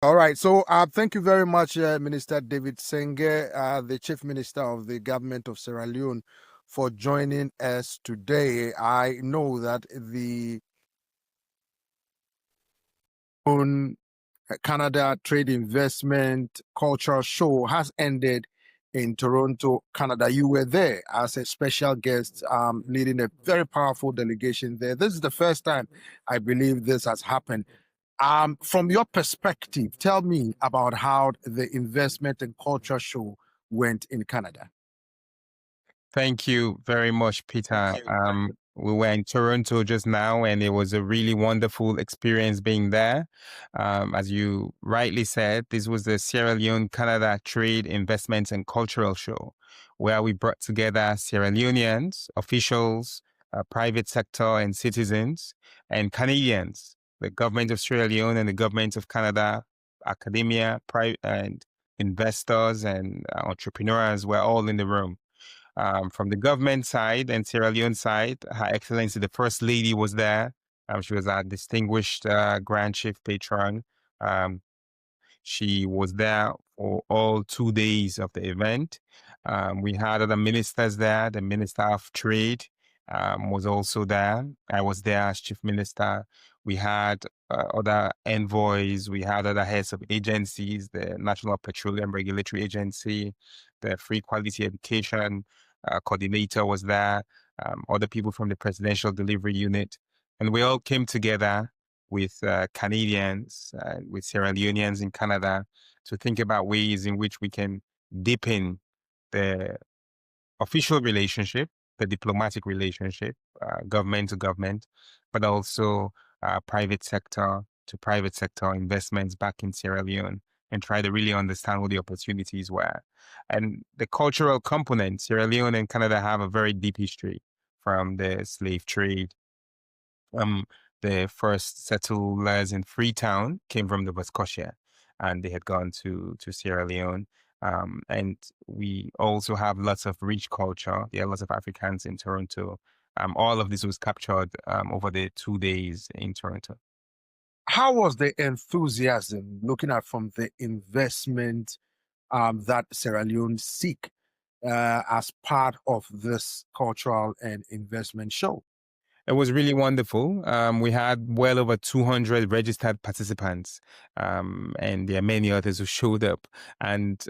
All right. So thank you very much, Minister David Senge, the Chief Minister of the Government of Sierra Leone, for joining us today. I know that the Canada Trade Investment Cultural Show has ended in Toronto, Canada. You were there as a special guest, leading a very powerful delegation there. This is the first time I believe this has happened. From your perspective, tell me about how the investment and culture show went in Canada. Thank you very much, Peter. We were in Toronto just now, and it was a really wonderful experience being there. As you rightly said, this was the Sierra Leone Canada Trade, Investments and Cultural Show, where we brought together Sierra Leoneans, officials, private sector and citizens, and Canadians, the government of Sierra Leone and the government of Canada, academia, and investors and entrepreneurs were all in the room. From the government side and Sierra Leone side, Her Excellency the First Lady was there. She was our distinguished Grand Chief Patron. Um, she was there for all 2 days of the event. We had other ministers there. The Minister of Trade was also there. I was there as Chief Minister. We had other envoys. We had other heads of agencies, the National Petroleum Regulatory Agency, the Free Quality Education coordinator was there, other people from the Presidential Delivery Unit. And we all came together with Canadians, with Sierra Leoneans in Canada, to think about ways in which we can deepen the official relationship, the diplomatic relationship, government to government, but also private sector to private sector investments back in Sierra Leone and try to really understand what the opportunities were. And the cultural component, Sierra Leone and Canada have a very deep history from the slave trade. Um, the first settlers in Freetown came from Nova Scotia, and they had gone to Sierra Leone. And we also have lots of rich culture. There are lots of Africans in Toronto. All of this was captured over the 2 days in Toronto. How was the enthusiasm looking at from the investment that Sierra Leone seek as part of this cultural and investment show? It was really wonderful. We had well over 200 registered participants, and there are many others who showed up. And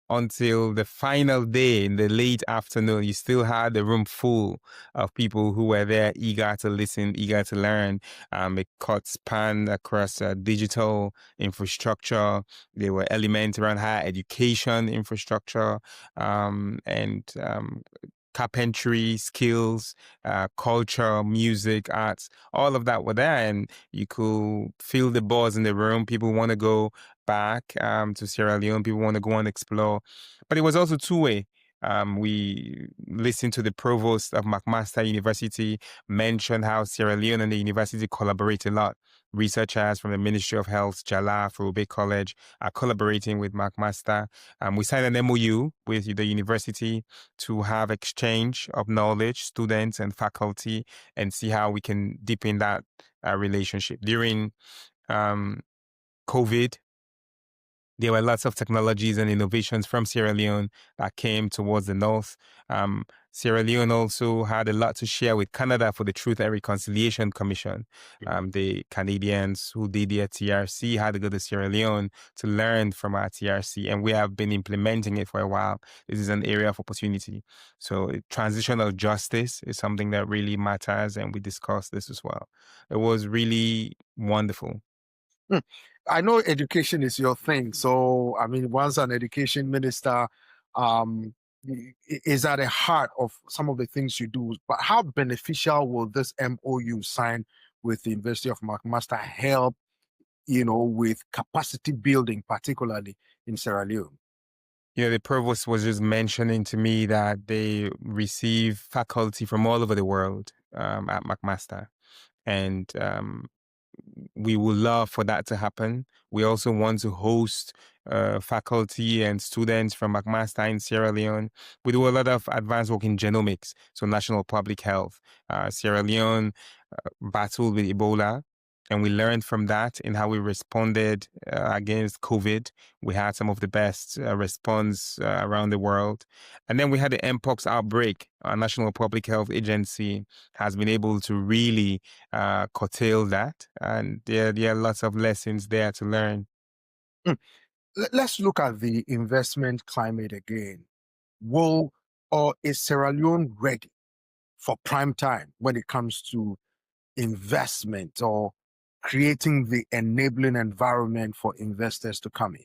until the final day in the late afternoon, you still had the room full of people who were there, eager to listen, eager to learn. It cut span across digital infrastructure. There were elements around higher education infrastructure, and carpentry skills, culture, music, arts, all of that were there. And you could feel the buzz in the room. People want to go back to Sierra Leone. People want to go and explore. But it was also two-way. We listened to the provost of McMaster University mention how Sierra Leone and the university collaborate a lot. Researchers from the Ministry of Health, Jala, Forube College are collaborating with McMaster. We signed an MOU with the university to have exchange of knowledge, students and faculty, and see how we can deepen that relationship. During COVID, there were lots of technologies and innovations from Sierra Leone that came towards the north. Sierra Leone also had a lot to share with Canada for the Truth and Reconciliation Commission. The Canadians who did their TRC had to go to Sierra Leone to learn from our TRC, and we have been implementing it for a while. This is an area of opportunity. So transitional justice is something that really matters, and we discussed this as well. It was really wonderful. I know education is your thing. So, I mean, once an education minister um, is at the heart of some of the things you do, but how beneficial will this MOU sign with the University of McMaster help, with capacity building, particularly in Sierra Leone? The provost was just mentioning to me that they receive faculty from all over the world at McMaster. And we would love for that to happen. We also want to host faculty and students from McMaster in Sierra Leone. We do a lot of advanced work in genomics, so national public health. Sierra Leone battled with Ebola, and we learned from that in how we responded against COVID. We had some of the best response around the world. And then we had the Mpox outbreak. Our National Public Health Agency has been able to really curtail that. And there are lots of lessons there to learn. Let's look at the investment climate again. Will or is Sierra Leone ready for prime time when it comes to investment or creating the enabling environment for investors to come in?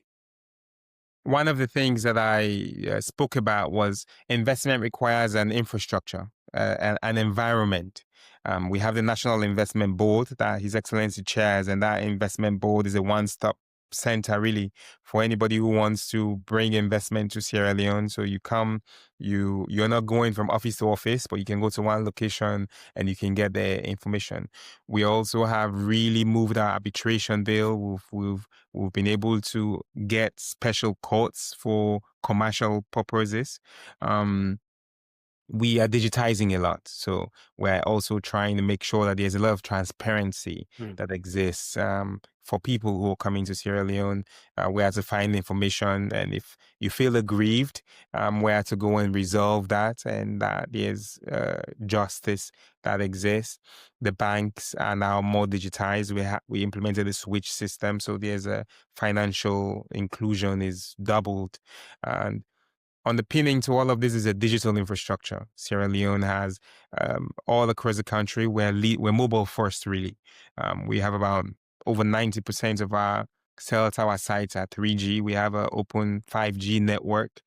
One of the things that I spoke about was investment requires an infrastructure, an environment. We have the National Investment Board that His Excellency chairs, and that investment board is a one-stop center really for anybody who wants to bring investment to Sierra Leone. So you come, you're not going from office to office, but you can go to one location and you can get the information. We also have really moved our arbitration bill. We've been able to get special courts for commercial purposes. We are digitizing a lot. So we're also trying to make sure that there's a lot of transparency that exists for people who are coming to Sierra Leone, where to find information. And if you feel aggrieved, where to go and resolve that, and that there's justice that exists. The banks are now more digitized. We implemented a switch system. So there's a financial inclusion is doubled. And underpinning to all of this is a digital infrastructure. Sierra Leone has all across the country. We're mobile first, really. We have about over 90% of our cell tower sites are 3G. We have an open 5G network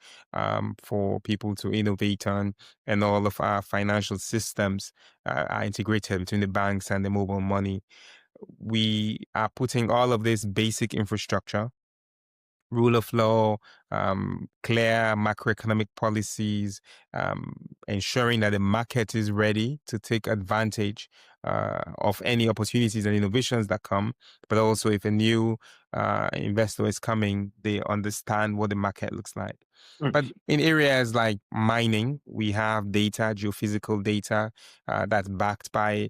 for people to innovate on, and all of our financial systems are integrated between the banks and the mobile money. We are putting all of this basic infrastructure, rule of law, clear macroeconomic policies, ensuring that the market is ready to take advantage of any opportunities and innovations that come. But also, if a new investor is coming, they understand what the market looks like. But in areas like mining, we have data, geophysical data, that's backed by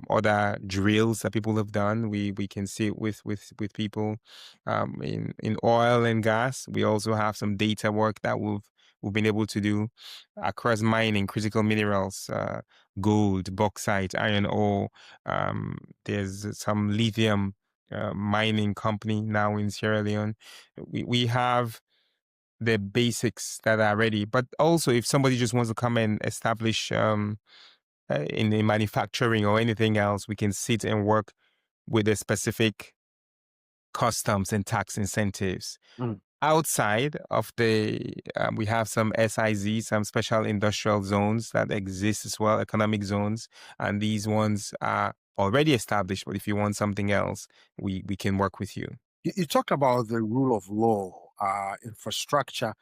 other drills that people have done. We can see it with people. In oil and gas, we also have some data work that we've been able to do across mining, critical minerals, gold, bauxite, iron ore. There's some lithium mining company now in Sierra Leone. We have the basics that are ready. But also, if somebody just wants to come and establish in the manufacturing or anything else, we can sit and work with the specific customs and tax incentives. Outside of we have some SIZ, some special industrial zones that exist as well, economic zones, and these ones are already established. But if you want something else, we can work with you. You talked about the rule of law, infrastructure,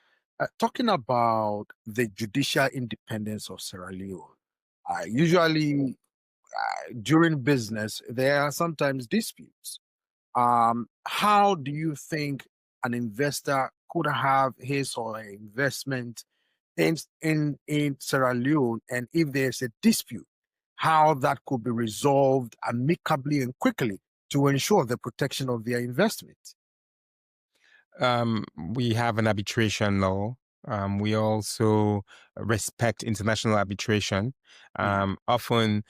talking about the judicial independence of Sierra Leone. Usually, during business, there are sometimes disputes. How do you think an investor could have his or her investment in Sierra Leone, and if there's a dispute, how that could be resolved amicably and quickly to ensure the protection of their investment? We have an arbitration law. We also respect international arbitration. Often,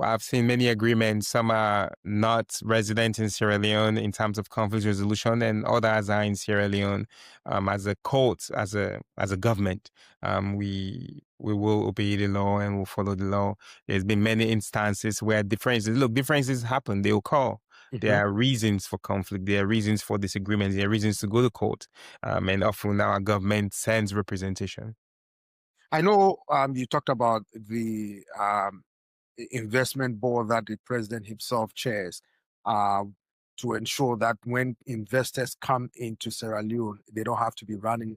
I've seen many agreements. Some are not resident in Sierra Leone in terms of conflict resolution, and others are in Sierra Leone. As a court, as a government, we will obey the law and will follow the law. There's been many instances where differences happen. They occur. There are reasons for conflict. There are reasons for disagreements. There are reasons to go to court. And often our government sends representation. I know you talked about the investment board that the president himself chairs to ensure that when investors come into Sierra Leone, they don't have to be running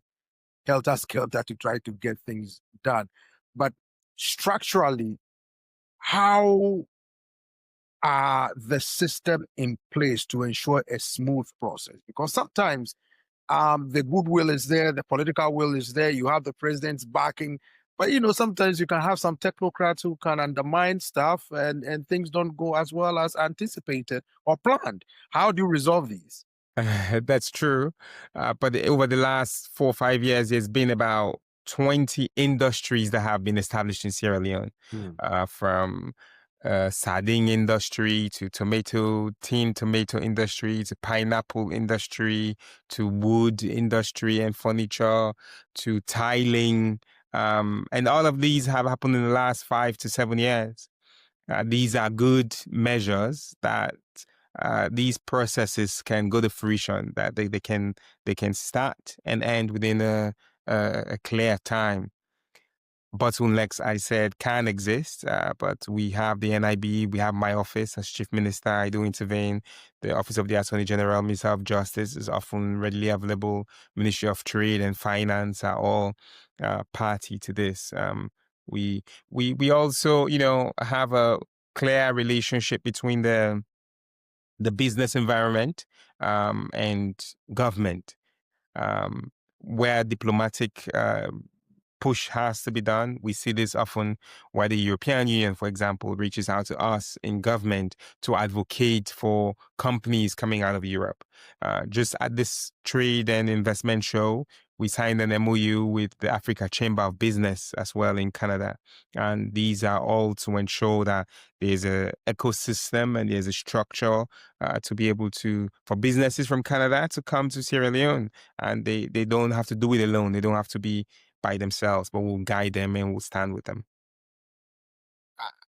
helter-skelter to try to get things done. But structurally, how are the system in place to ensure a smooth process? Because sometimes the goodwill is there, the political will is there, you have the president's backing, But sometimes you can have some technocrats who can undermine stuff, and things don't go as well as anticipated or planned. How do you resolve these? That's true. But over the last 4 or 5 years, there's been about 20 industries that have been established in Sierra Leone, Hmm. from sardine industry to tin tomato industry to pineapple industry to wood industry and furniture to tiling. And all of these have happened in the last 5 to 7 years. These are good measures that these processes can go to fruition, that they can start and end within a clear time. Bottlenecks, I said, can exist, but we have the NIB, we have my office as Chief Minister. I do intervene. The Office of the Attorney General, Minister of Justice is often readily available. Ministry of Trade and Finance are all party to this. We also, have a clear relationship between the business environment and government, um, where diplomatic push has to be done. We see this often where the European Union, for example, reaches out to us in government to advocate for companies coming out of Europe. Just at this trade and investment show, we signed an MOU with the Africa Chamber of Business as well in Canada. And these are all to ensure that there's a ecosystem and there's a structure to be able for businesses from Canada to come to Sierra Leone, and they don't have to do it alone. They don't have to be by themselves, but we'll guide them and we'll stand with them.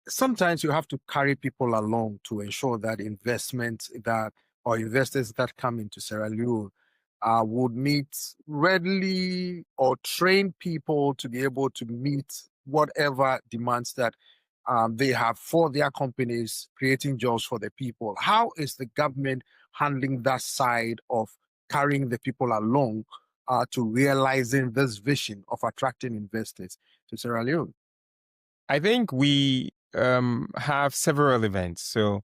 Sometimes you have to carry people along to ensure that investments that or investors that come into Sierra Leone would meet readily or train people to be able to meet whatever demands that they have for their companies, creating jobs for the people. How is the government handling that side of carrying the people along to realizing this vision of attracting investors to Sierra Leone? I think we have several events. So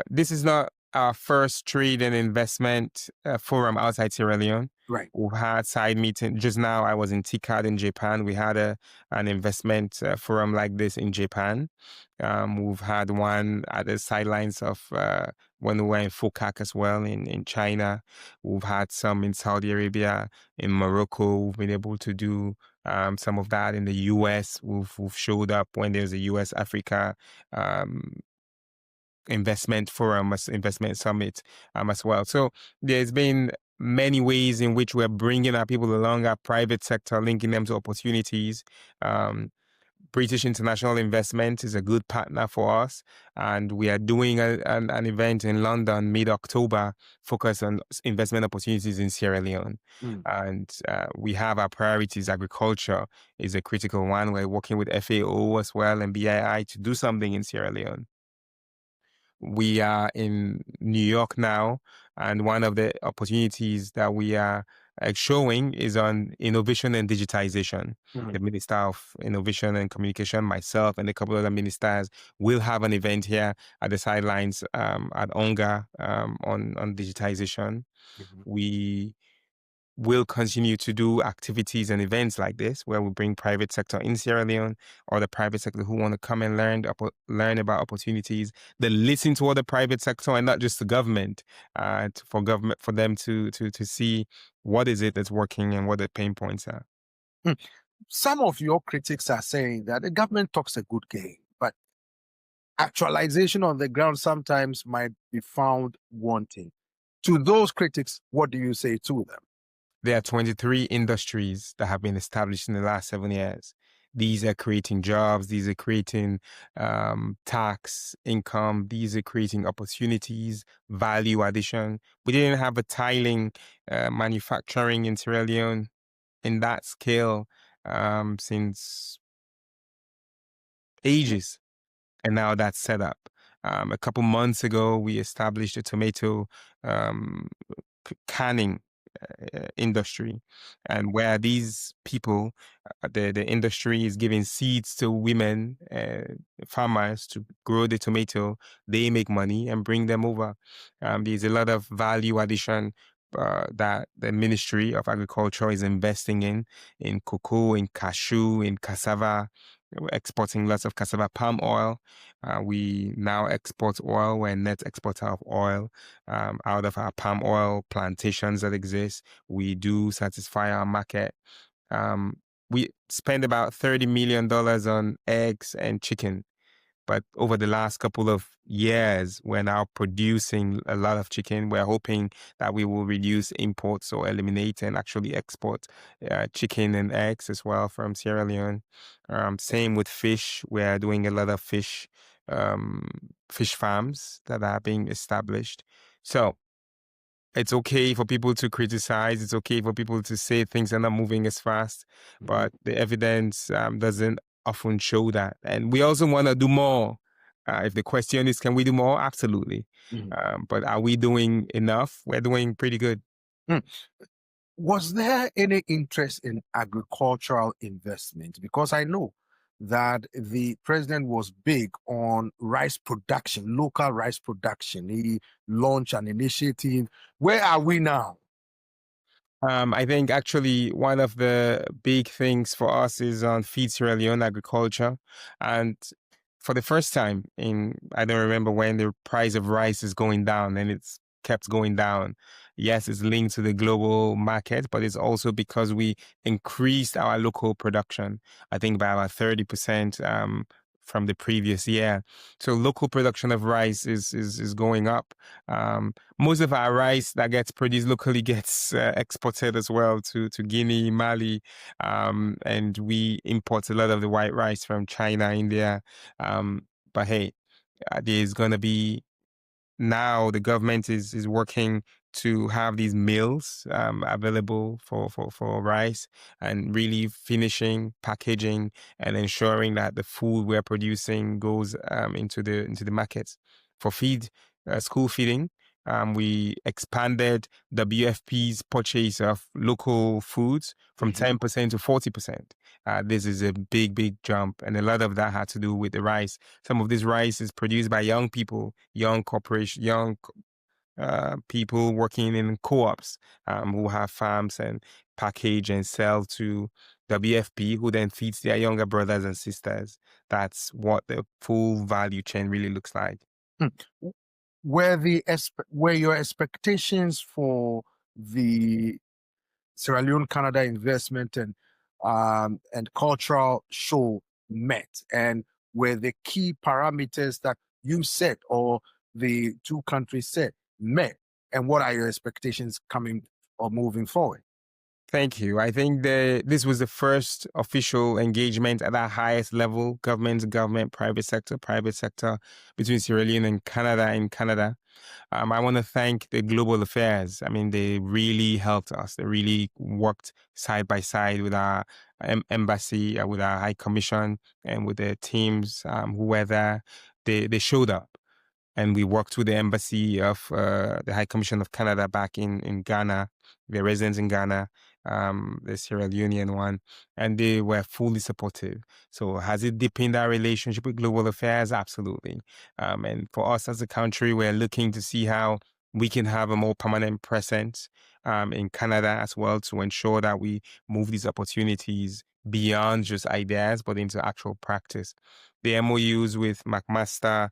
this is not our first trade and investment forum outside Sierra Leone. Right. We've had side meetings. Just now, I was in TICAD in Japan. We had an investment forum like this in Japan. We've had one at the sidelines of when we were in FOCAC as well in China. We've had some in Saudi Arabia, in Morocco. We've been able to do some of that in the US. We've showed up when there's a US Africa um, investment forum, investment summit as well. So there's been many ways in which we're bringing our people along, our private sector, linking them to opportunities. British International Investment is a good partner for us, and we are doing an event in London mid-October focused on investment opportunities in Sierra Leone. Mm. And we have our priorities. Agriculture is a critical one. We're working with FAO as well and BII to do something in Sierra Leone. We are in New York now, and one of the opportunities that we are showing is on innovation and digitization. Mhm. The Minister of Innovation and Communication, myself, and a couple other ministers will have an event here at the sidelines at ONGA on digitization. Mhm. We will continue to do activities and events like this where we bring private sector in Sierra Leone or the private sector who want to come and learn about opportunities. They listen to other private sector and not just the government, for them to see what is it that's working and what the pain points are. Hmm. Some of your critics are saying that the government talks a good game, but actualization on the ground sometimes might be found wanting. To those critics, what do you say to them? There are 23 industries that have been established in the last 7 years. These are creating jobs. These are creating tax income. These are creating opportunities, value addition. We didn't have a tiling manufacturing in Sierra Leone in that scale since ages. And now that's set up. A couple months ago, we established a tomato um, canning industry, and where these people, the industry is giving seeds to women, farmers to grow the tomato. They make money and bring them over. There's a lot of value addition. that the Ministry of Agriculture is investing in cocoa, in cashew, in cassava. We're exporting lots of cassava palm oil. We now export oil. We're a net exporter of oil out of our palm oil plantations that exist. We do satisfy our market. Um, we spend about $30 million on eggs and chicken. But over the last couple of years, we're now producing a lot of chicken. We're hoping that we will reduce imports or eliminate and actually export chicken and eggs as well from Sierra Leone. Same with fish. We're doing a lot of um, fish farms that are being established. So it's okay for people to criticize. It's okay for people to say things are not moving as fast, but the evidence doesn't often show that. And we also want to do more. If the question is, can we do more? Absolutely. But are we doing enough? We're doing pretty good. Mm. Was there any interest in agricultural investment? Because I know that the president was big on rice production, local rice production. He launched an initiative. Where are we now? I think actually one of the big things for us is on Feed Sierra Leone agriculture. And for the first time I don't remember when, the price of rice is going down, and it's kept going down. Yes, it's linked to the global market, but it's also because we increased our local production, I think by about 30% from the previous year. So local production of rice is going up. Most of our rice that gets produced locally gets exported as well to Guinea, Mali, and we import a lot of the white rice from China, India. But hey, there's going to be, now the government is working to have these mills available for rice, and really finishing, packaging, and ensuring that the food we're producing goes into the markets. For school feeding, we expanded WFP's purchase of local foods from 10% to 40%. This is a big jump, and a lot of that had to do with the rice. Some of this rice is produced by young people, young corporation, people working in co-ops who have farms and package and sell to WFP, who then feeds their younger brothers and sisters. That's what the full value chain really looks like. Were your expectations for the Sierra Leone Canada investment and cultural show met? And were the key parameters that you set or the two countries set met? And what are your expectations coming or moving forward? Thank you. I think this was the first official engagement at that highest level, government to government, private sector, between Sierra Leone and Canada. I want to thank the Global Affairs. I mean, they really helped us. They really worked side by side with our embassy, with our High Commission, and with the teams who were there. They showed up. And we worked with the embassy of the High Commission of Canada back in Ghana, their residents in Ghana, the Sierra Leonean one, and they were fully supportive. So has it deepened our relationship with global affairs? Absolutely. And for us as a country, we're looking to see how we can have a more permanent presence in Canada as well, to ensure that we move these opportunities beyond just ideas, but into actual practice. The MOUs with McMaster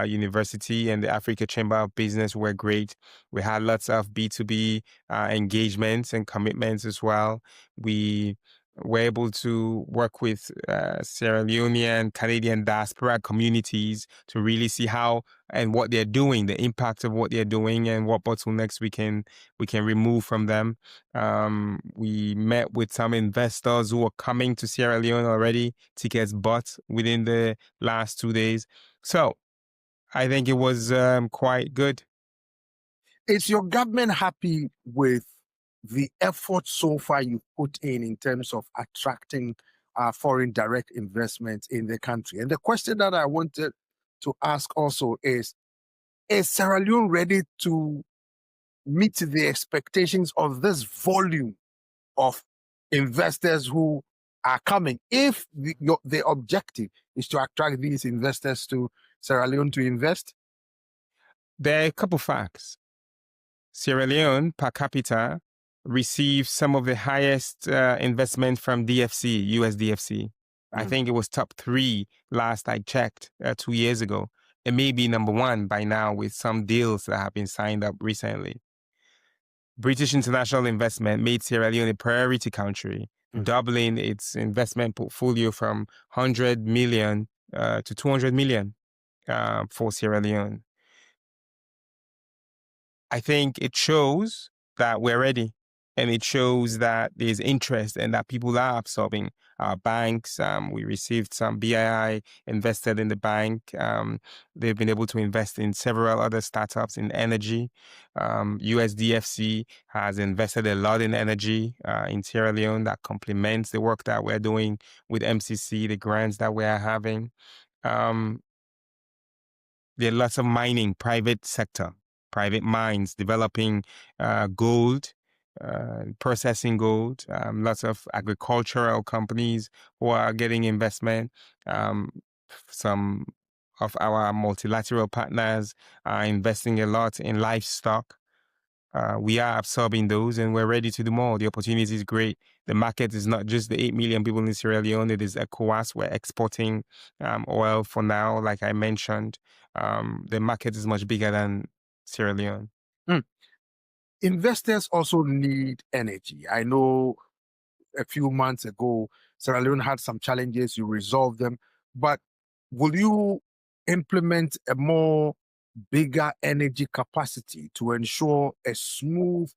University and the Africa Chamber of Business were great. We had lots of B2B engagements and commitments as well. We were able to work with Sierra Leonean Canadian diaspora communities to really see how and what they're doing, the impact of what they're doing, and what bottlenecks we can remove from them. We met with some investors who are coming to Sierra Leone already, tickets bought within the last 2 days. So I think it was quite good. Is your government happy with the effort so far you put in terms of attracting foreign direct investment in the country? And the question that I wanted to ask also is Sierra Leone ready to meet the expectations of this volume of investors who are coming, if the objective is to attract these investors to Sierra Leone to invest? There are a couple facts. Sierra Leone per capita received some of the highest investment from DFC, US DFC. I think it was top 3 last I checked 2 years ago. It may be number 1 by now with some deals that have been signed up recently. British international investment made Sierra Leone a priority country, doubling its investment portfolio from 100 million to 200 million for Sierra Leone. I think it shows that we're ready, and it shows that there's interest and that people are absorbing our banks. We received some BII invested in the bank. They've been able to invest in several other startups in energy. USDFC has invested a lot in energy in Sierra Leone that complements the work that we're doing with MCC, the grants that we are having. There are lots of mining, private sector, private mines developing gold, processing gold, lots of agricultural companies who are getting investment. Some of our multilateral partners are investing a lot in livestock. We are absorbing those and we're ready to do more. The opportunity is great. The market is not just the 8 million people in Sierra Leone. It is ECOWAS. We're exporting oil for now, like I mentioned. The market is much bigger than Sierra Leone. Investors also need energy. I know a few months ago, Sierra Leone had some challenges, you resolved them, but will you implement a more bigger energy capacity to ensure a smooth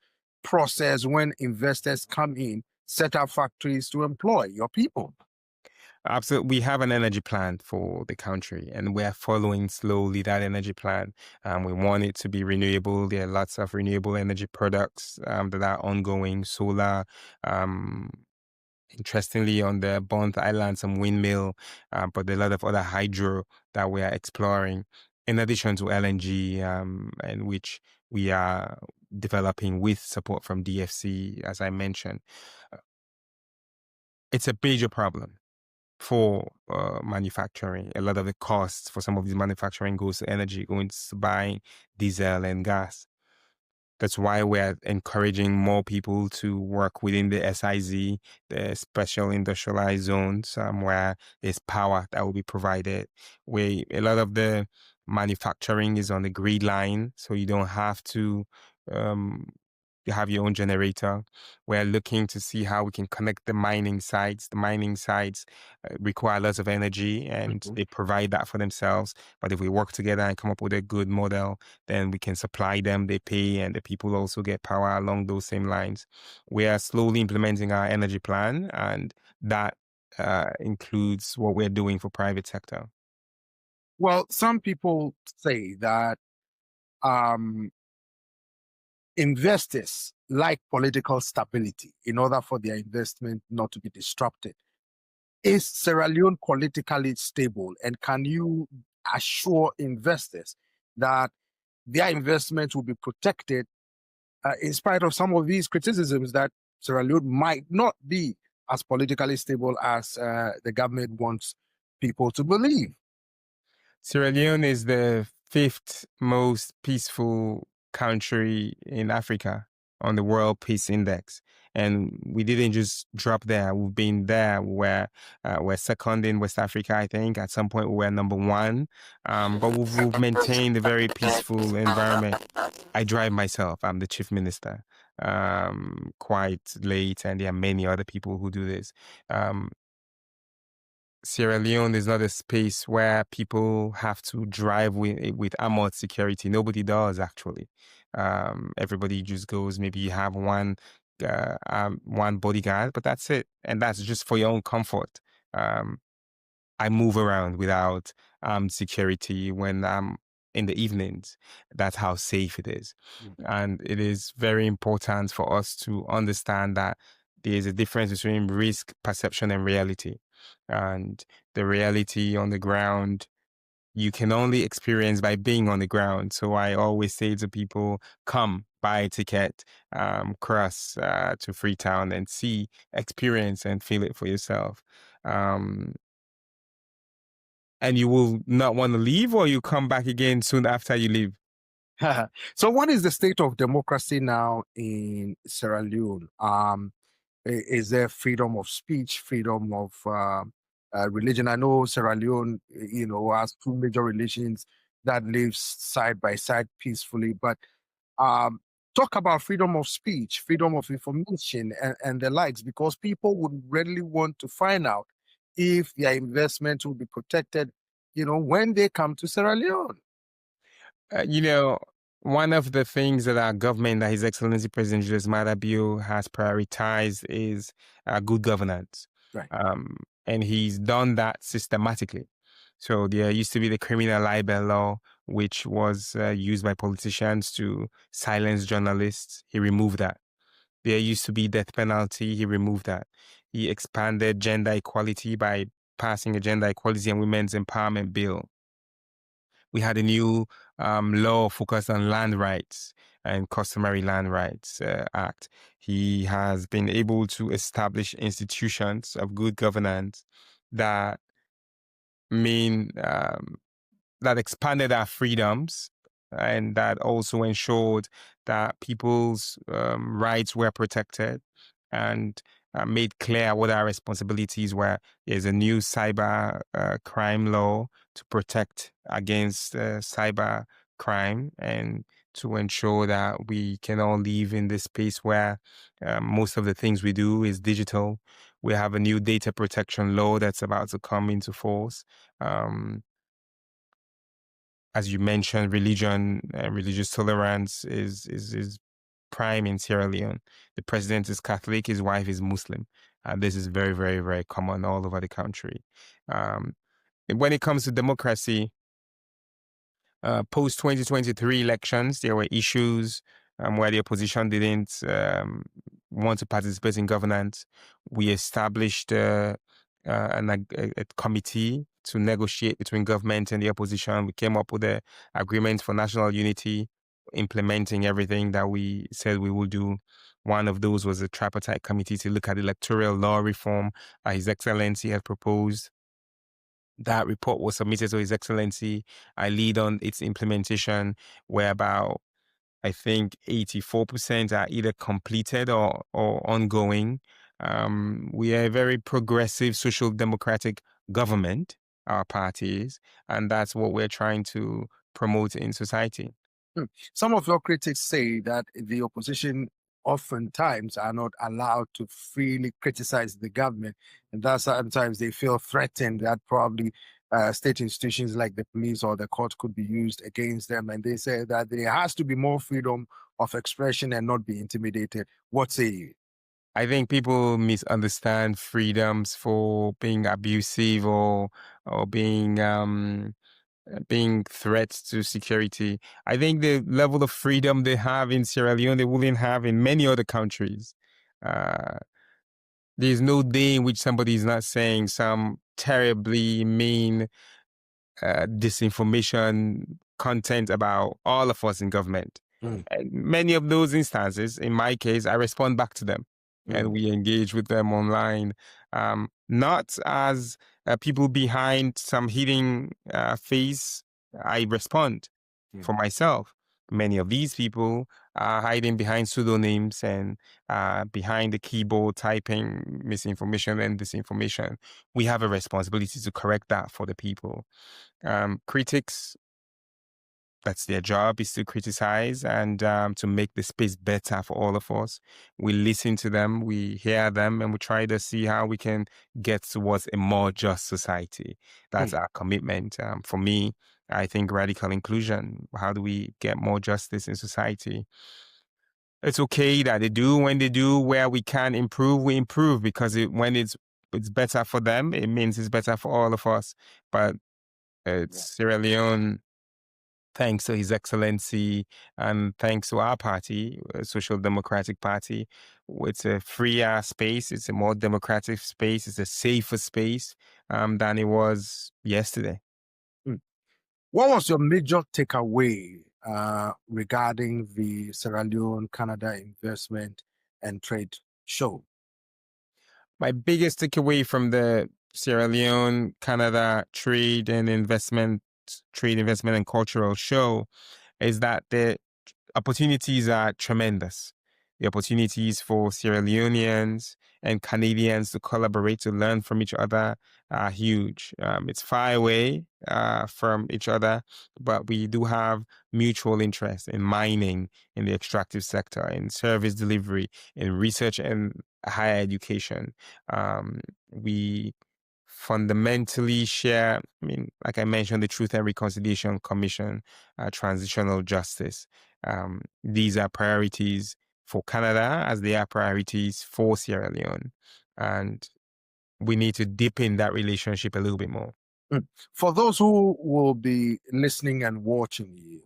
process when investors come in, set up factories to employ your people? Absolutely. We have an energy plan for the country and we're following slowly that energy plan. We want it to be renewable. There are lots of renewable energy products that are ongoing, solar, interestingly, on the Bond Island, some windmill, but a lot of other hydro that we are exploring, in addition to LNG, and which we are developing with support from DFC, as I mentioned. It's a major problem for manufacturing. A lot of the costs for some of these manufacturing goes to energy, going to buying diesel and gas. That's why we're encouraging more people to work within the SIZ, the special industrialized zones, where there's power that will be provided. Where a lot of the manufacturing is on the grid line, so you don't have to um, you have your own generator. We're looking to see how we can connect the mining sites. The mining sites require lots of energy and they provide that for themselves. But if we work together and come up with a good model, then we can supply them, they pay, and the people also get power along those same lines. We are slowly implementing our energy plan, and that includes what we're doing for private sector. Well, some people say that investors like political stability in order for their investment not to be disrupted. Is Sierra Leone politically stable, and can you assure investors that their investment will be protected in spite of some of these criticisms that Sierra Leone might not be as politically stable as the government wants people to believe? Sierra Leone is the 5th most peaceful country in Africa on the World Peace Index. And we didn't just drop there. We've been there. We're second in West Africa, I think. At some point, we were number 1. But we've maintained a very peaceful environment. I drive myself. I'm the chief minister. Quite late, and there are many other people who do this. Sierra Leone is not a space where people have to drive with armored security. Nobody does, actually. Everybody just goes. Maybe you have one bodyguard, but that's it, and that's just for your own comfort. I move around without security when I'm in the evenings. That's how safe it is. And it is very important for us to understand that there's a difference between risk perception and reality. And the reality on the ground, you can only experience by being on the ground. So I always say to people, come, buy a ticket, cross to Freetown and see, experience and feel it for yourself. And you will not want to leave, or you come back again soon after you leave? So, what is the state of democracy now in Sierra Leone? Is there freedom of speech, freedom of religion? I know Sierra Leone, has two major religions that live side by side peacefully, but um, talk about freedom of speech, freedom of information, and the likes, because people would readily want to find out if their investment will be protected, when they come to Sierra Leone. You know, one of the things that our government, that His Excellency President Julius Maada Bio has prioritized is good governance. Right. Um, and he's done that systematically. So there used to be the criminal libel law, which was used by politicians to silence journalists. He removed that. There used to be death penalty. He removed that. He expanded gender equality by passing a gender equality and women's empowerment bill. We had a new law focused on land rights and customary land rights act. He has been able to establish institutions of good governance that mean that expanded our freedoms and that also ensured that people's rights were protected and made clear what our responsibilities were. There's a new cyber crime law to protect against cyber crime and to ensure that we can all live in this space where most of the things we do is digital. We have a new data protection law that's about to come into force. As you mentioned, religion, religious tolerance is prime in Sierra Leone. The president is Catholic, his wife is Muslim. This is very, very, very common all over the country. Um, when it comes to democracy, post 2023 elections, there were issues where the opposition didn't want to participate in governance. We established a committee to negotiate between government and the opposition. We came up with an agreement for national unity, implementing everything that we said we will do. One of those was a tripartite committee to look at electoral law reform His Excellency had proposed. That report was submitted to His Excellency. I lead on its implementation, where about, I think, 84% are either completed or ongoing. We are a very progressive social democratic government, our party is, and that's what we're trying to promote in society. Some of your critics say that the opposition oftentimes are not allowed to freely criticize the government, and that sometimes they feel threatened that probably state institutions like the police or the court could be used against them. And they say that there has to be more freedom of expression and not be intimidated. What say you? I think people misunderstand freedoms for being abusive or being threats to security. I think the level of freedom they have in Sierra Leone, they wouldn't have in many other countries. Uh, there's no day in which somebody is not saying some terribly mean disinformation content about all of us in government. And many of those instances, in my case, I respond back to them and we engage with them online. Not as people behind some hidden face, I respond for myself. Many of these people are hiding behind pseudonyms and behind the keyboard typing misinformation and disinformation. We have a responsibility to correct that for the people. Critics, that's their job, is to criticize and to make the space better for all of us. We listen to them, we hear them, and we try to see how we can get towards a more just society. That's our commitment. For me, I think radical inclusion. How do we get more justice in society? It's okay that they do. When they do, where we can improve, we improve, because when it's better for them, it means it's better for all of us. But it's Sierra Leone, thanks to His Excellency and thanks to our party, Social Democratic Party. It's a freer space, it's a more democratic space, it's a safer space than it was yesterday. What was your major takeaway regarding the Sierra Leone Canada Investment and Trade Show? My biggest takeaway from the Sierra Leone Canada Trade, Investment and Cultural Show is that the opportunities are tremendous. The opportunities for Sierra Leoneans and Canadians to collaborate, to learn from each other are huge. It's far away from each other, but we do have mutual interest in mining, in the extractive sector, in service delivery, in research and higher education. We fundamentally share, I mean, like I mentioned, the Truth and Reconciliation Commission, transitional justice. These are priorities for Canada as they are priorities for Sierra Leone. And we need to deepen that relationship a little bit more. For those who will be listening and watching you,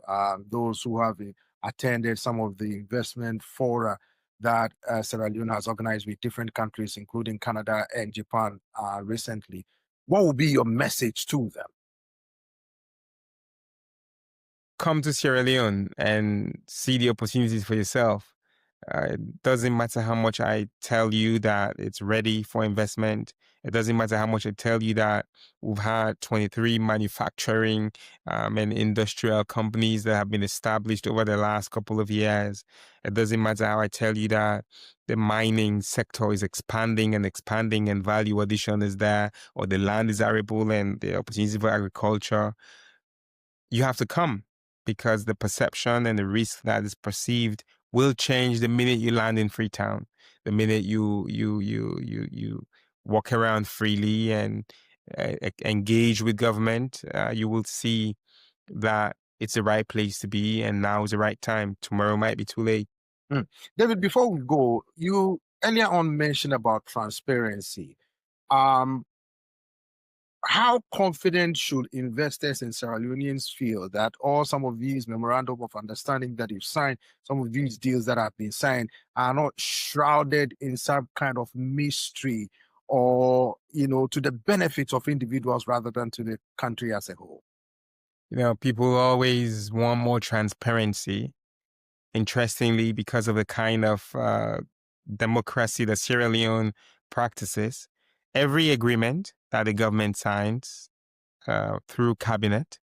those who have attended some of the investment fora that Sierra Leone has organized with different countries, including Canada and Japan recently, what will be your message to them? Come to Sierra Leone and see the opportunities for yourself. It doesn't matter how much I tell you that it's ready for investment. It doesn't matter how much I tell you that we've had 23 manufacturing and industrial companies that have been established over the last couple of years. It doesn't matter how I tell you that the mining sector is expanding and value addition is there, or the land is arable and the opportunity for agriculture. You have to come, because the perception and the risk that is perceived will change the minute you land in Freetown. The minute you walk around freely and engage with government, you will see that it's the right place to be, and now is the right time. Tomorrow might be too late. David, before we go, you earlier on mentioned about transparency. How confident should investors and Sierra Leoneans feel that all some of these memorandum of understanding that you've signed, some of these deals that have been signed, are not shrouded in some kind of mystery, or to the benefit of individuals rather than to the country as a whole? People always want more transparency. Interestingly, because of the kind of democracy that Sierra Leone practices, every agreement that the government signs through cabinet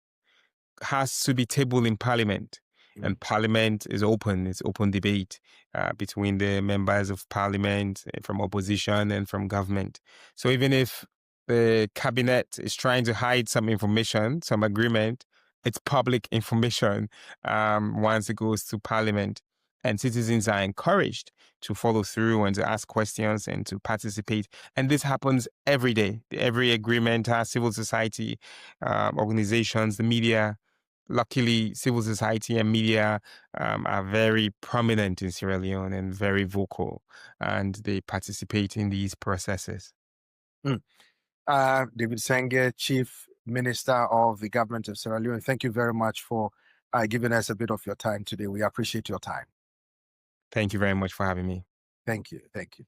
has to be tabled in parliament. And parliament is open. It's open debate between the members of parliament from opposition and from government. So even if the cabinet is trying to hide some information, some agreement, it's public information once it goes to parliament. And citizens are encouraged to follow through and to ask questions and to participate. And this happens every day. Every agreement has civil society organizations, the media. Luckily, civil society and media are very prominent in Sierra Leone and very vocal, and they participate in these processes. David Senge, Chief Minister of the Government of Sierra Leone, thank you very much for giving us a bit of your time today. We appreciate your time. Thank you very much for having me. Thank you. Thank you.